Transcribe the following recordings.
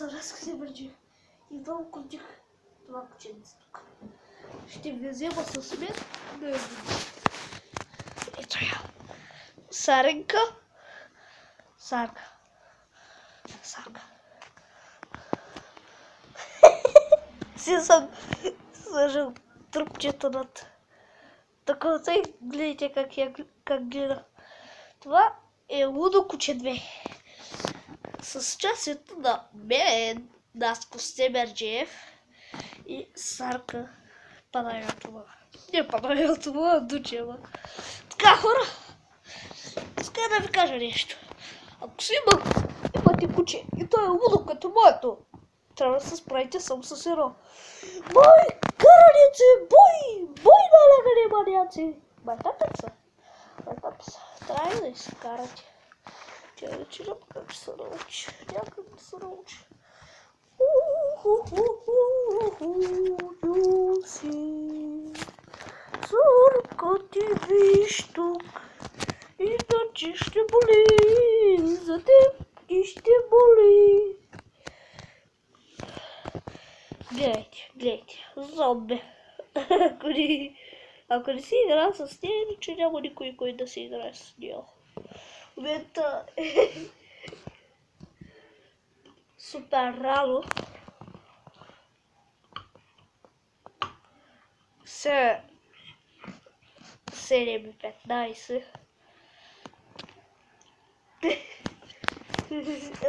са разкъси бърджи. И долу крутих това кученце тук. Ще ви взема с мен да я видите. Ето я. Саренка. Сарка. Си съм сложил трупчето над такова и гледайте как гледа. Това е Лудо куче 2. С участието на мен, Наско Стемерджиев и Сарка Панайотова. Не Панайотова, а Дучева. Така, хора, иска да ви кажа нещо. Ако си имате куче и то е лудо като моето, трябва да се справите само с едно. Бой, караници, бой, бой налягане маняци. Майтапеца. Трябва да се карате. Тя рече няма как ще се научи. Някак да се научи. Люси, зорко ти виж тук, иначе ще боли, за теб и ще боли. Гледайте, зомби. Ако не си игра с нея, че няма никой, кой да си играе с нея. В момента е супер рано. Все 7:15.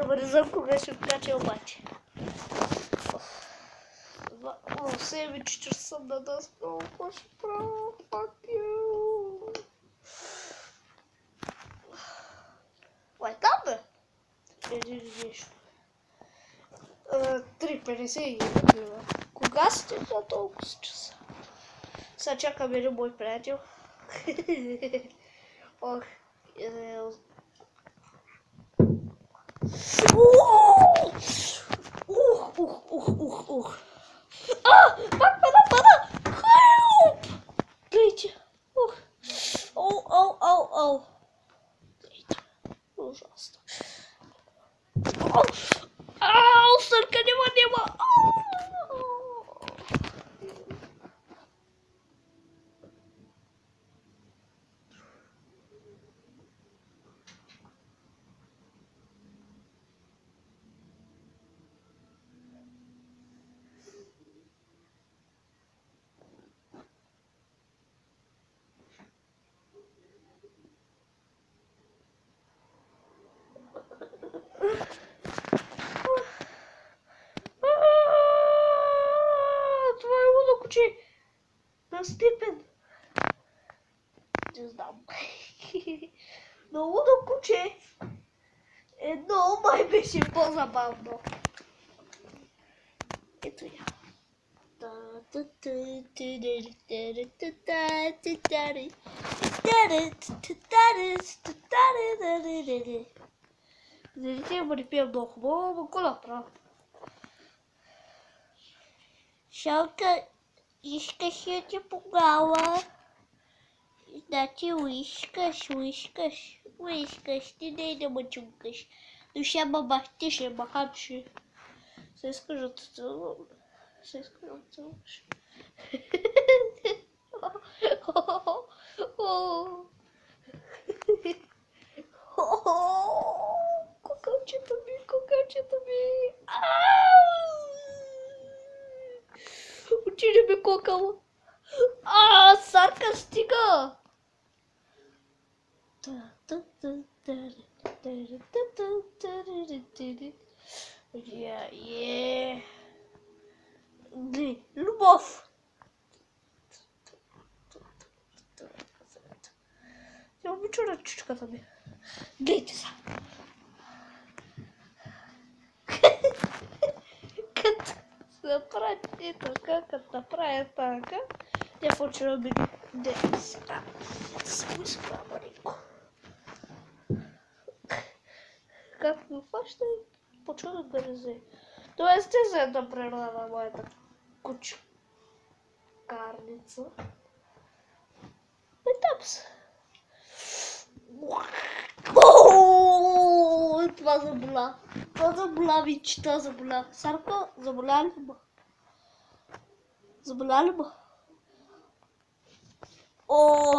Ама не знам кога ще вкача обаче. В 7:40 съм на дъска, какво ще правя? Fuck you! Лай там бе? Или нещо. 3:51. Кога сте за толкова часа? Сега чакаме един мой приятел. Ох, ух. Пак пада! Help! Гледайте. Ау. Гледайте. Ужасно. Ау, Сърка, нема. Това е лудо куче на Степен. Не знам. Но лудо куче едно май беше по-забавно. Ето я. Зрите, ама не пия много хубаво, ама го направя. Шалка, искаш да ти погала. Значи уискаш, ти не да ме чумкаш. Но ще ма махтиш, махачи. Се искаш да те целуваш. Кокачето ми. Очи не ме кокала. Сарка, стига! Любов! Я обича ръчичката ми. Гледайте са! Като направи така, тя почва да били сега. Само изправаринко. Как ми фаща, почва да гръзе. Това е естествена природа на моята кучкарница. Там са. Това заболя. То заболя ми, че то заболя. Сарко, заболя ли ма? Заболя ли ма? О,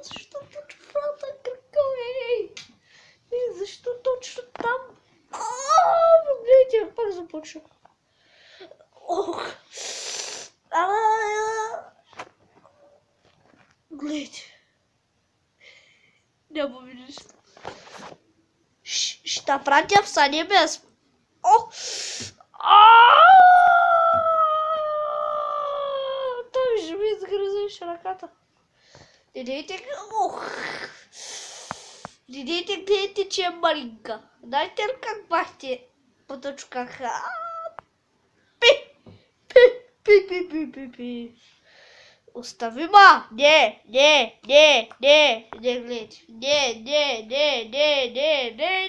защо точно правата кръка, ей? Защо точно там? Гледайте, пак започна. Ох! Гледайте. Няма ми нищо. Ще пратя в съня без... О! Той ще ми изгръзеш ръката. Дидейте... Ох! Дидейте, гледайте, че е малинка. Знаете ли как бахте поточках? Пи! Пи! Пи! Пи! Пи! Пи! Пи! Остави ма! Не, гледайте.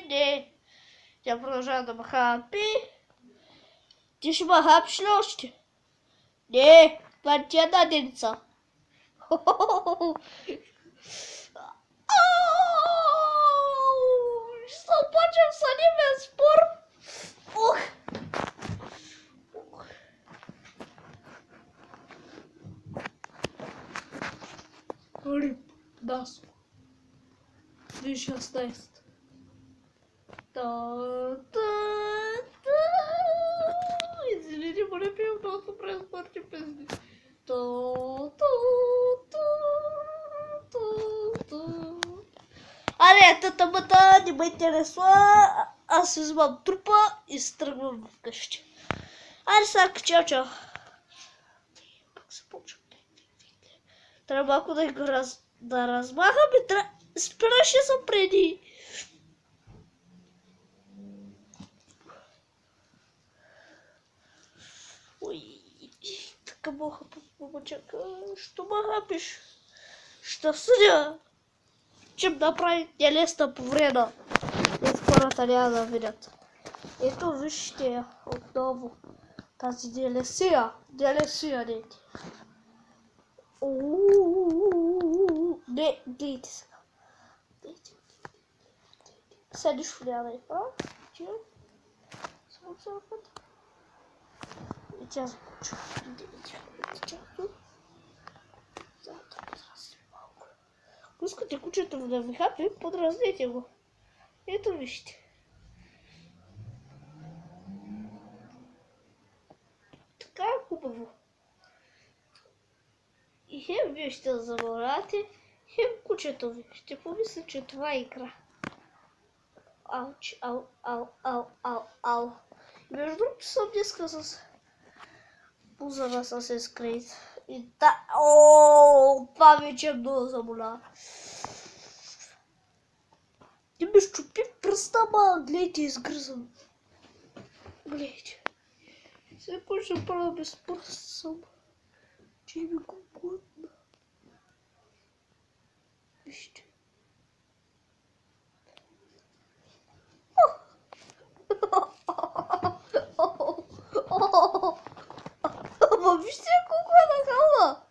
Не. Тя продължава да маха. Пи! Ти ще махапиш ли още? Не, това не ти е наденица. Ще почнем с аниме спор. Ох! Риб, даско. 2016. Извините, но не пия много са преспорти песни. Аре, тата-мата, не ме интересува. Аз взимам трупа и се тръгвам вкъщи. Аре, Сарка, чао. Пак се почвам. Трябва малко да размахам и спираше съм преди. Ой, така моха помъчака. Що ма хапиш? Ще съдя. Чем направи телесна повреда. И хората няма да видят. Ето вижте я отново. Тази делесия. Делесия, дете. Не, дейте сега. Дейте. Седиш в ляда и прав. Чил. Само се напът. И тя започва. Дейте. Зато подразни малко. Ако искате кучето да ви хапи, подразнете го. Ето вижте. Така е хубаво. И хем вие ще забравяте, хем кучето ви ще помисля, че това е игра. Ауч, ау. Между другото съм днеска с пузана с Assassin's И да, това вече много заболя. Ти ми щупи пръста, ма, гледайте, изгръзам. Гледайте. Сега почна правя без пръст съм. Че ми го глътна. Вижте. Ама вижте колко е нахална.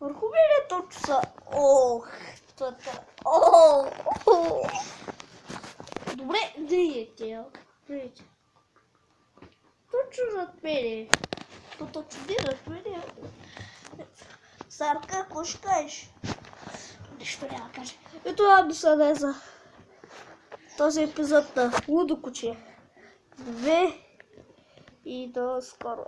Върху мен е точно са. Ох, това. Добре, дайте. Гледайте. Точно над мене. Точно не над мене. Сарка, какво ще кажеш? Нищо няма да кажа. И това ми се даде за този епизод на Лудо куче. 2 и до скоро.